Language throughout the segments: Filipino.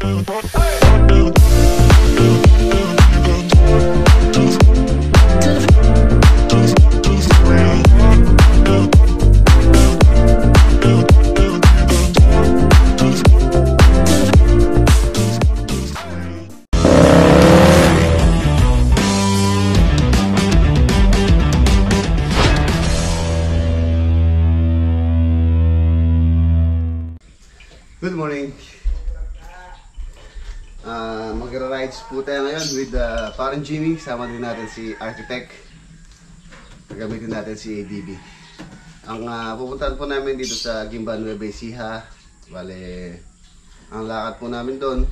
Good morning. Magra-rides po tayo ngayon with parang Jimmy. Sama din natin si Architect. Gagamitin natin si ADB. Ang pupuntahan po namin dito sa Guimba, Nueva Ecija. Bale, ang lakad po namin doon,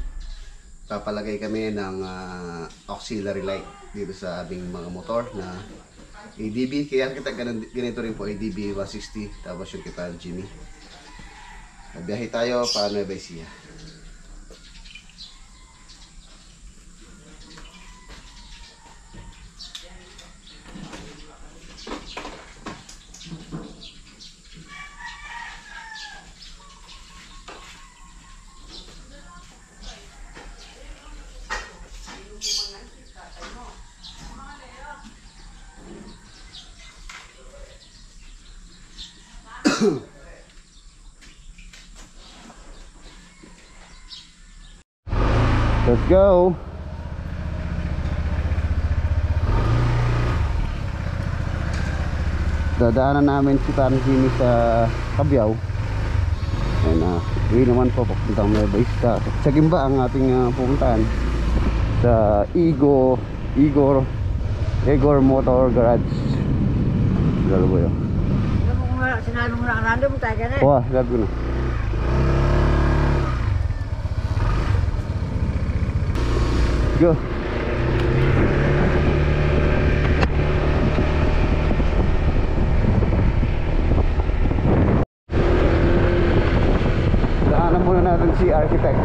papalagay kami ng auxiliary light dito sa aming mga motor na ADB. Kaya Architect, ganito rin po ADB 160. Tapos yung kita Jimmy. Nagbiyahe tayo pa Nueva Ecija. Let's go. Dadaanan namin si Parang Jimmy sa Cabiao. Ayun na, uwi naman po papuntang Nueva Ecija. Sa Guimba ang ating pupuntahan sa Igor Motor Garage. Lalo ba yun? Sinabi mo na random tayo ka na. Wah, sabi ko na. Go. Daanan muna natin si Architect.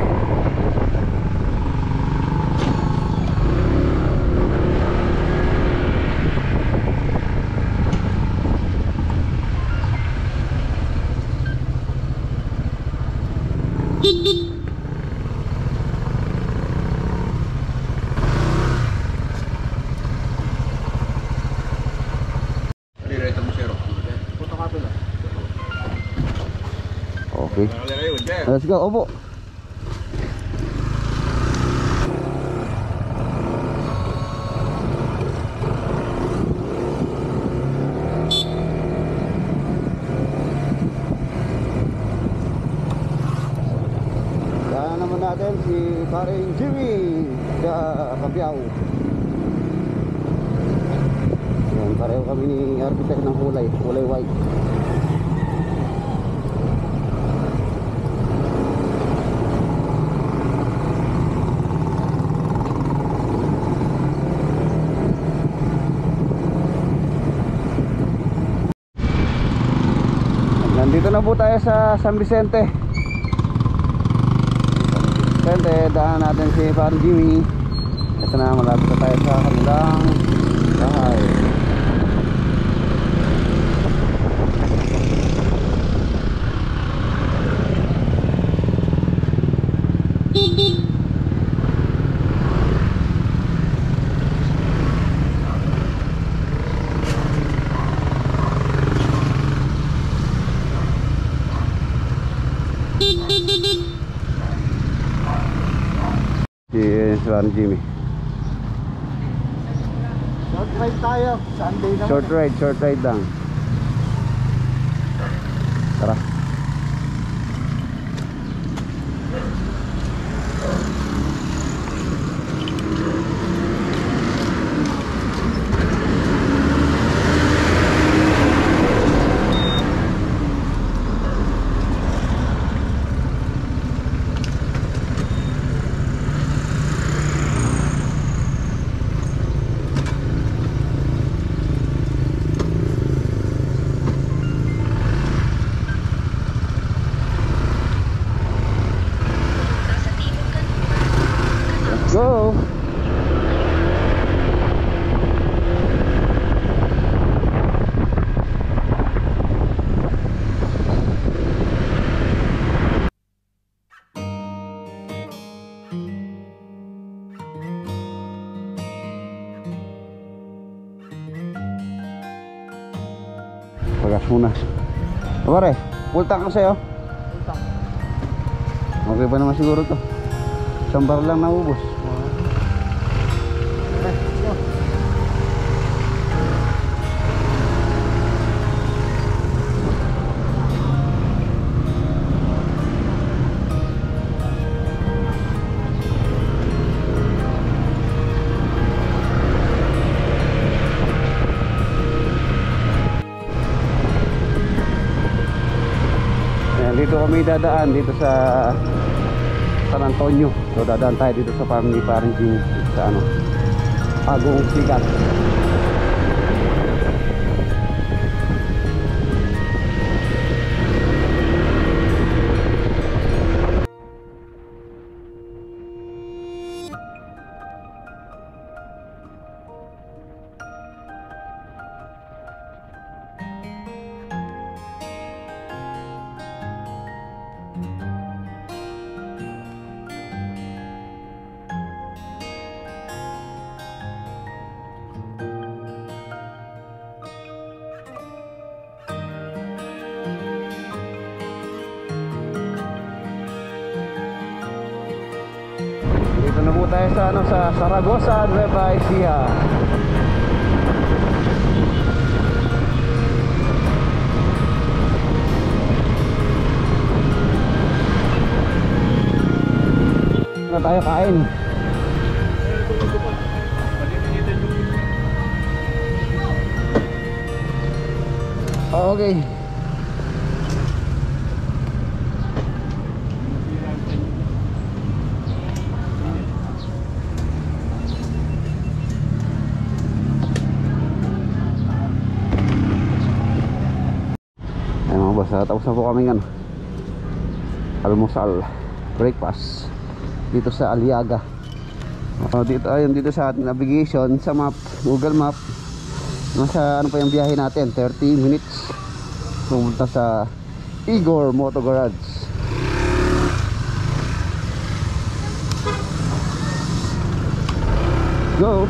Okay. Let's go, opo. Daan naman natin si Parang Jimmy sa Cabiao. Yan, pareho kami ni Architect ng kulay white. Nandito na po tayo sa San Vicente. Daan natin si Parang Jimmy. Ito na, malapit na tayo sa kanilang bahay. Si Parang Jimmy. Short ride tayo. Sunday naman. Short ride lang. Tara. Pagas muna. Pare, full tank ko sa'yo. Okay pa naman siguro to. Isang bar lang naubos. Dito kami dadaan dito sa San Antonio. So dadaan tayo dito sa farm ni Parang Jimmy sa ano, Agong Sikat. Dito na po tayo sa ano, sa Zaragoza, Nueva Ecija. Na tayo kain. Okay. Ay mga boss, tapos na po kami ng almusal, breakfast dito sa Aliaga. Dito ayun, dito sa navigation sa map, Google Map. Nasa ano pa yung biyahe natin, 30 minutes. Pumunta sa Igor Moto Garage. Go.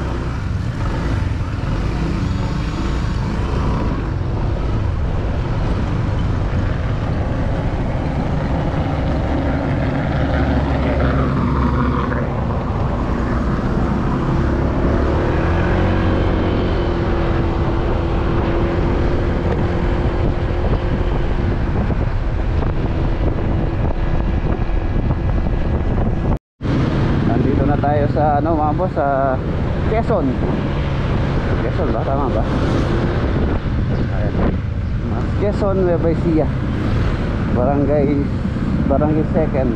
Tayo sa ano mga boss, sa Quezon ba? Tama ba? Ayan. Quezon, Nueva Ecija, Barangay 2nd,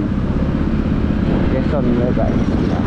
Quezon, Nueva Ecija.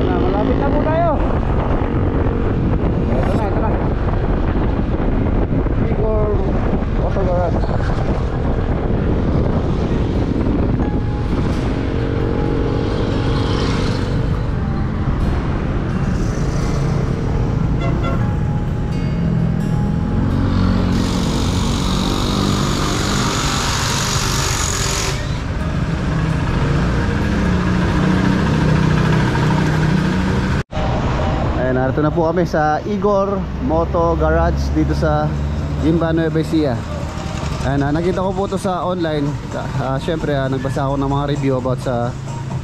Malapit na po tayo. Ito na. Igor Moto Garage. Narito na po kami sa Igor Moto Garage dito sa Gimba, Nueva Ecija. Nakita ko po ito sa online. Siyempre nagbasa ako ng mga review about sa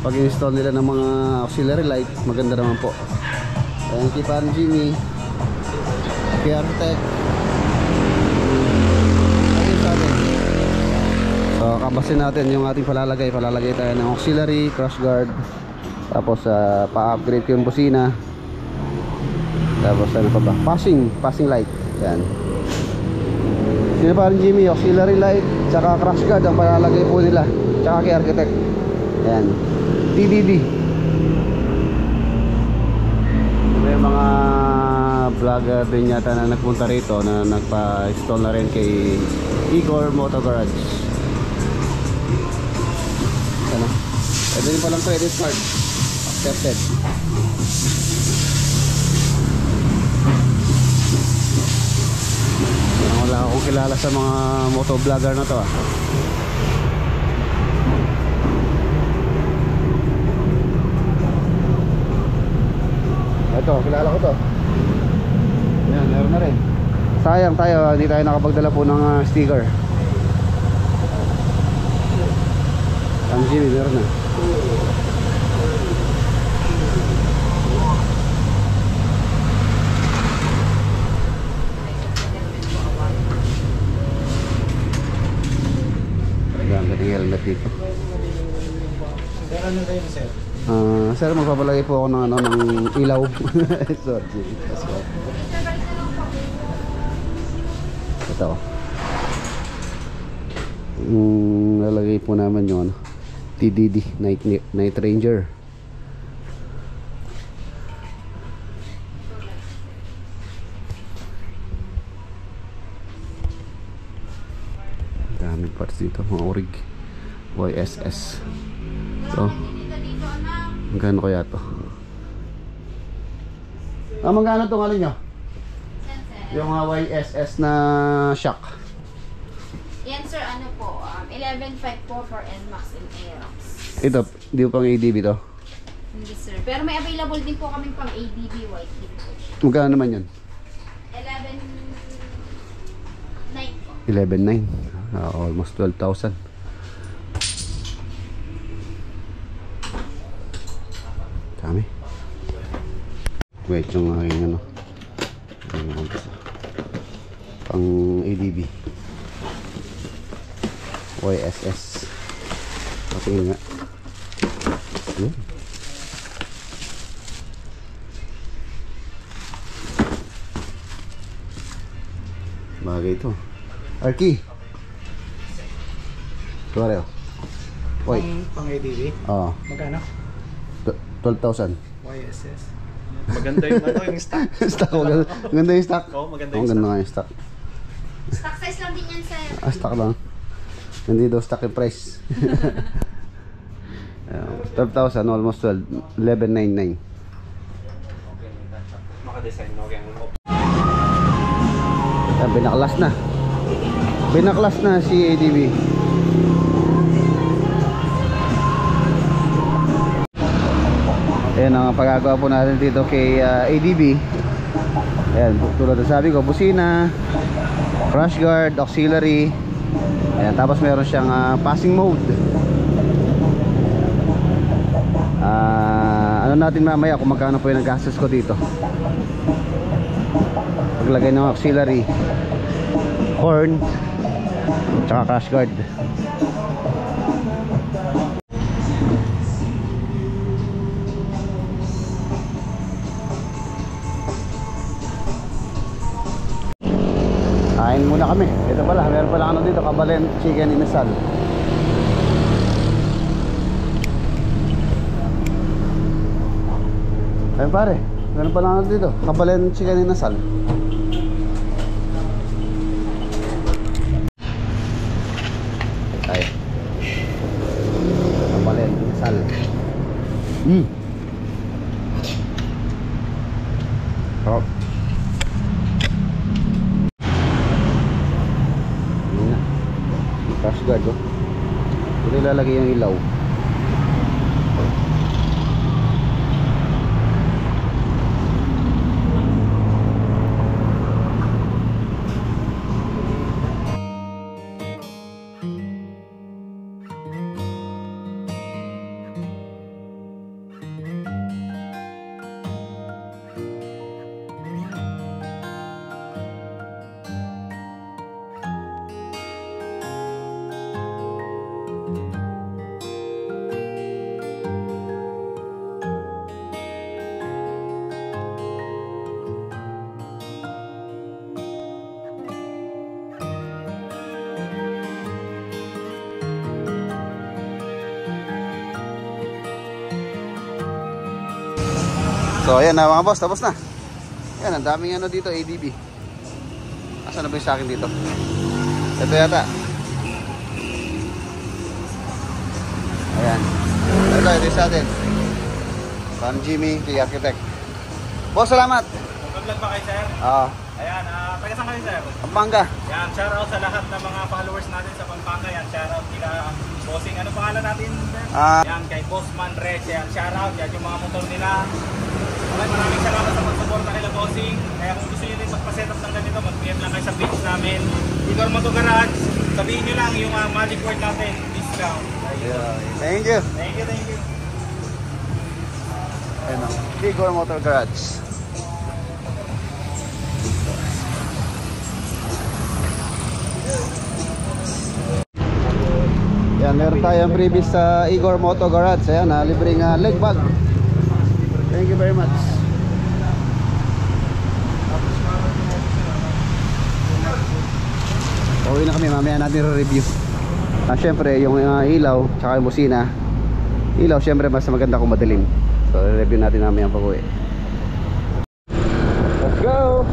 pag-install nila ng mga auxiliary light. Maganda naman po. Ayan, kay Parang Jimmy. kay Architect. Ayun sa atin. So kabasin natin yung ating palalagay. Palalagay tayo ng auxiliary, crash guard. Tapos pa-upgrade ko yung busina. Tapos ano pa ba? Passing light. Yan. Sino pa rin Jimmy? Auxiliary light, tsaka crash guard ang palalagay po nila. Tsaka kay Architect. Yan. TDD. May mga vlogger din yata na nagpunta rito na nagpa-install na rin kay Igor Moto Garage. Ano? Pwede rin palang credit card. Accepted. Wala akong kilala sa mga moto vlogger na to ah. Ito, kilala ko to. Yan, meron na rin. Sayang tayo, hindi tayo nakapagdala po ng sticker. Ang Jimmy, meron na. Ganda ng helmet dito. Sir, ano kayo, sir? Sir, magpapalagay po ako ng, ng ilaw. Sorry. Ito. Lalagay po naman yung TDD, Night Ranger. Daming parts dito, mga orig. YSS. So, magkano kaya to? Magkano itong ano nyo? Yung YSS na shock. Yan sir, ano po, 11.5 po for NMAX and Aerox. Ito, di ba pang ADB to? Hindi sir, pero may available din po kaming pang ADB white din po. Magkano naman yun? 11.9 po. 11.9. Almost 12,000. Dami. Wait, yung aking ano. Pang ADB. YSS. Patingin nga. Yun. Bagay ito. Arky. Sorry. Oy. Pang ADV? Oo. Magkano? 12,000. YSS. Maganda yung ano, yung stock. Stock, maganda yung stock. Oo, maganda Oo, yung ganda stock. nga yung stock. Stock size lang din yan sir. Stock lang. Hindi daw stock yung price. 12,000, almost 12. 11,999. Maka-design mo kaya mo. Binaklas na. Binaklas na si ADB. Ayan ang pagagawa po natin dito kay ADB. Ayan, tulad na sabi ko, busina, crash guard, auxiliary. Ayan, tapos meron siyang passing mode. Ano natin mamaya kung magkano po yung gastos ko dito. Paglagay ng auxiliary, horn, tsaka crash guard. Kain muna kami. Ito pala, meron pala ano dito, Kabalen Chicken Inasal. Ayun pare, meron pala ano dito, Kabalen Chicken Inasal. Ay. Kabalen Inasal. Sarap. Crash guard oh. Ito ilalagay yung ilaw. So ayan na mga boss, tapos na. Ayan, ang daming ano dito, ADB. Asan na ba yung sa akin dito? Ito yata. Ayan. Ito yung sa atin. Parang Jimmy, the architect. Boss, salamat. Mag-vlog ba kayo, sir? Oo. Ayan, taga saan kayo, sir? Pampanga. Yan, shoutout sa lahat ng mga followers natin sa Pampanga. Yan, shoutout kila Bossing. Ano pangalan natin, sir? Yan, kay Bossman Reg. Yan, shoutout. Yan yung mga motor nila. Maraming salamat sa pagsuporta nila, Bossing. Kaya kung gusto nyo rin magpa-set up ng ganito, mag-PM lang kayo sa page namin. Igor Moto Garage. Sabihin nyo lang yung magic word natin, discount. Thank you. Thank you, thank you. Ayan o. Igor Motor Garage. Yan, meron tayong previous sa Igor Motor Garage. Ayan, libreng leg bag. Thank you very much. Uwi na kami, mamaya natin re-review. Syempre, yung ilaw, tsaka yung busina. Ilaw, syempre, mas maganda kung madilim. So, re-review natin mamaya ang pag-uwi. Let's go!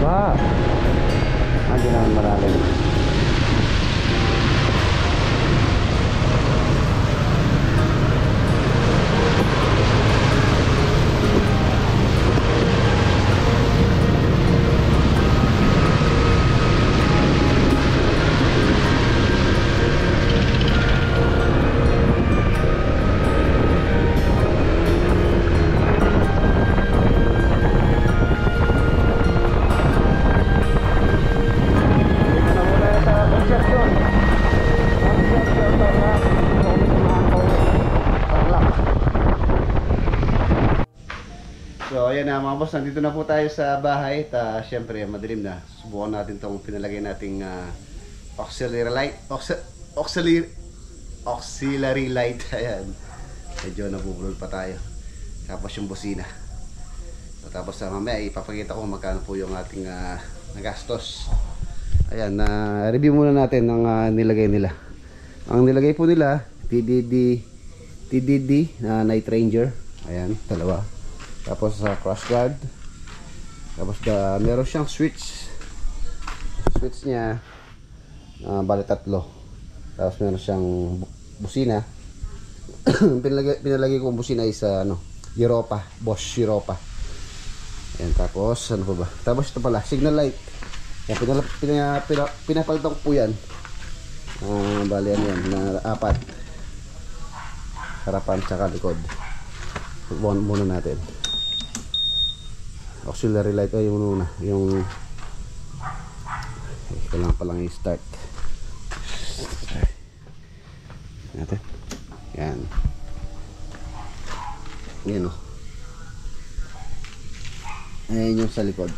Wow! Hindi naman marami. So ayan na mga boss, nandito na po tayo sa bahay. Syempre madilim na. Subukan natin tong pinalagay nating auxiliary light. Auxiliary light. Ayan. Medyo nabubulol pa tayo. Tapos yung busina. So, tapos mamaya ipapakita ko magkano po yung ating nagastos. Ayan, review muna natin ang nilagay nila. Ang nilagay po nila, TDD Night Ranger. Ayan, dalawa. Tapos crash guard. Tapos meron siyang switch. Switch niya bali tatlo. Tapos meron siyang busina. pinalagay ko ang busina is Europa, Bosch Europa. Ayan, tapos ano pa ba? Tapos ito pala, signal light. Yan, pinapalitan ko po yan. Bali ano yan, na 4. Harapan tsaka likod. Buwan muna natin. Auxiliary light ay yung muna. Yung kailangan palang i-start. Natin. Yan. Yan o. Ayan yung sa likod.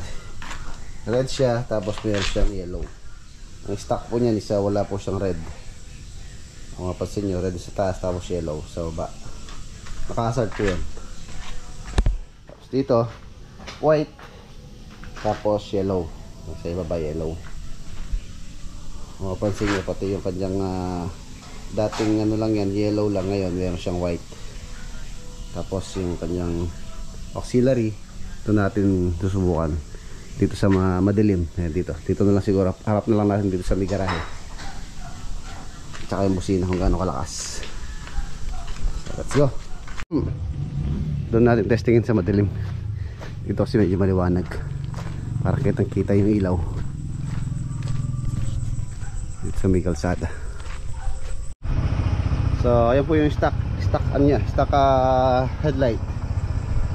Red siya, tapos meron siyang yellow. Ang stock po niyan isa, wala po siyang red. Kung mapansin nyo, red sa taas, tapos yellow sa baba. Nakasart po yan. Tapos dito, white, tapos yellow. Sa ibaba yellow. Mapapansin nyo pati yung kanyang dating ano lang yan, yellow lang, ngayon meron siyang white. Tapos yung kanyang auxiliary, ito natin susubukan dito sa madilim. Ayan, dito na lang siguro, harap na lang natin dito sa may garahe. Tsaka yung busina kung gaano kalakas. So, let's go. Doon natin testingin sa madilim. Dito kasi medyo maliwanag para kitang kita yung ilaw dito sa may kalsada. So ayan po yung stock headlight.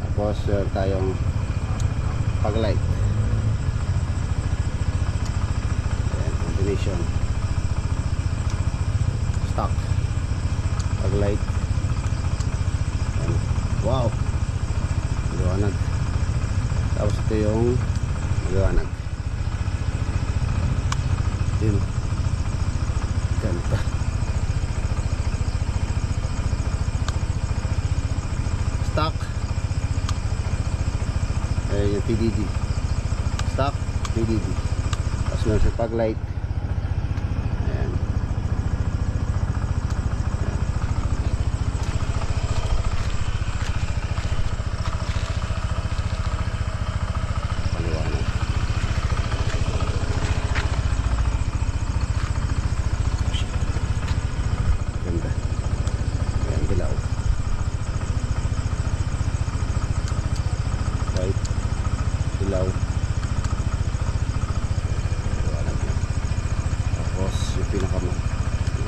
Tapos tayong paglight. Ayan, combination stock paglight. Ayan. Wow, liwanag. Tapos ito yung liwanag. Yun, ganda. Stock. Ayan yung TDD. Stock TDD. Tapos meron sa paglight. Ayan. Paliwanag. Ganda. Ayan, dilaw. White, dilaw, liwanag na. Tapos yung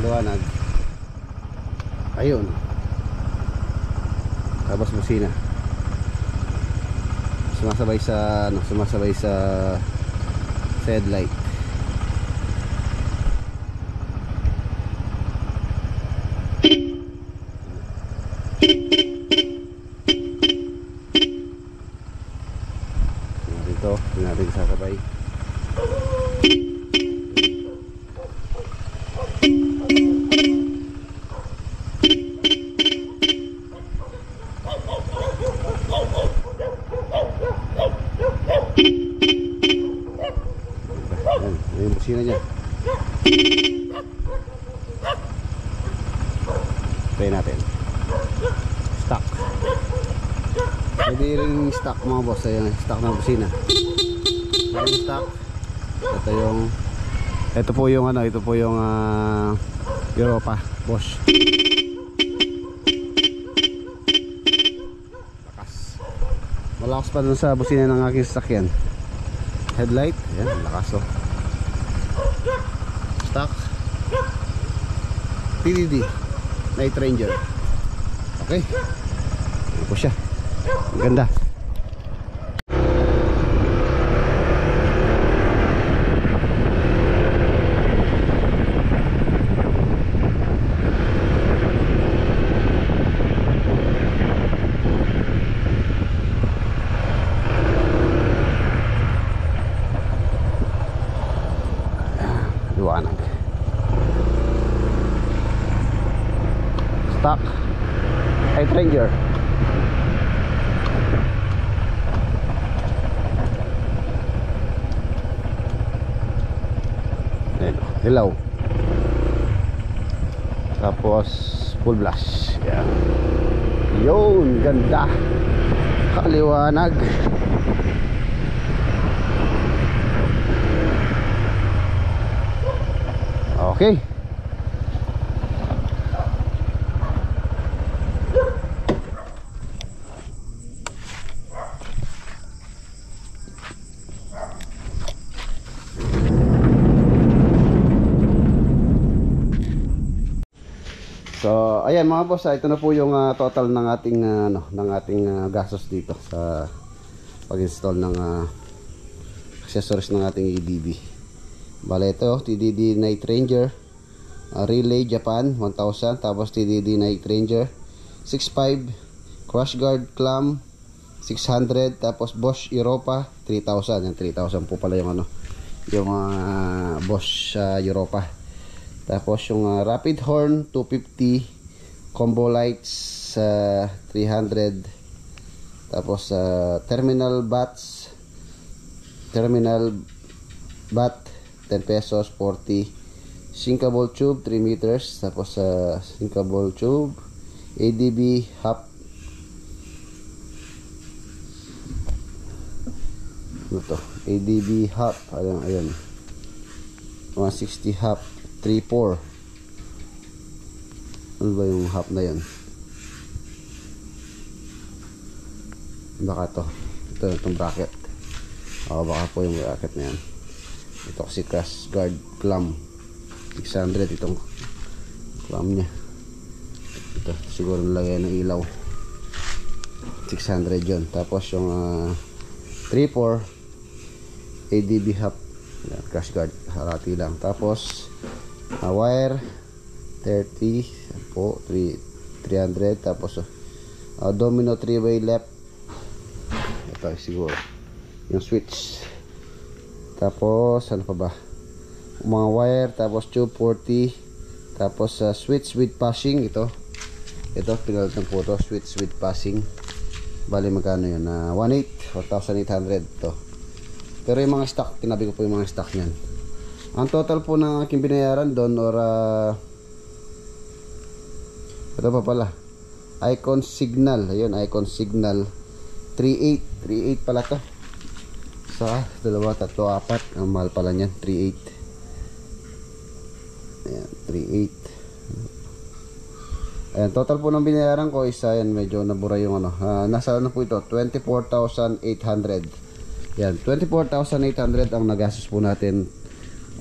liwanag, ayun. Tapos busina, sumasabay sa headlight. Ito, hindi natin sasabay. Ayan, yung busina niya. Try natin. Stock. Pwede rin stock mga boss. Ayan, stock ng busina. Ayan, stock. Ito po yung Europa Bosch. Malakas pa dun sa busina ng aking sasakyan. Headlight, ayan, lakas oh. Stock TDD Night Ranger. Okay, ano po siya, ang ganda. Liwanag. Stock Night Ranger. Ayan, dilaw. Tapos full flash. Ayan. Yun, ganda. Kaliwanag. Okay. So, ayan mga boss, ito na po yung total ng ating gastos dito sa pag-install ng accessories ng ating EDB. Bale ito, TDD Night Ranger, relay Japan 1000, tapos TDD Night Ranger 65, crash guard clamp 600, tapos Bosch Europa 3000. Yung 3000 po pala yung Bosch Europa. Tapos yung rapid horn 250, combo lights 300, tapos terminal bats, terminal bat 10 pesos 40. Sinkable tube 3 meters, tapos sinkable tube ADB half, ano to, ADB half, ayun 160 half 3/4. Ano ba yung half na yun? Baka itong bracket. Baka po yung bracket na yan. Ito kasi crash guard clamp 600 itong clamp nya. Ito siguro nalagyan ng ilaw 600 yun. Tapos yung 3/4 ADB half, crash guard harati lang. Tapos wire 30 po 300. Tapos domino 3-way left, ito siguro yung switch. Tapos ano pa ba, mga wire, tapos tube 40, tapos switch with passing. Ito pinalitan po ito, switch with passing. Bali magkano yun, 1,800 to. Pero yung mga stock, tinabi ko po yung mga stock nyan. Ang total po ng aking binayaran doon, or ito pa pala, icon signal, ayun, icon signal 38 pala to. Sa 2, 3, 4, ang mahal pala nyan, 38. Ayan, 38. Ayan, total po ng binayaran ko is, ayan, medyo nabura yung ano, nasa ano po ito, 24,800. Yan, 24,800 ang nagastos po natin,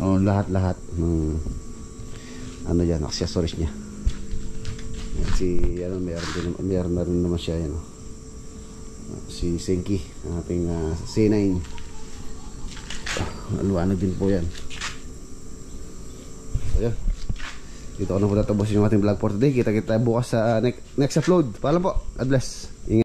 lahat-lahat ng ano yan, accessories nya. Yan, meron na rin naman siya, yan, si Senki, ang ating C9. Aluanag din po yan. So yan, dito ko na po tatapusin yung ating vlog for today. Kita bukas sa next upload. Paalam po, God bless. Ingat.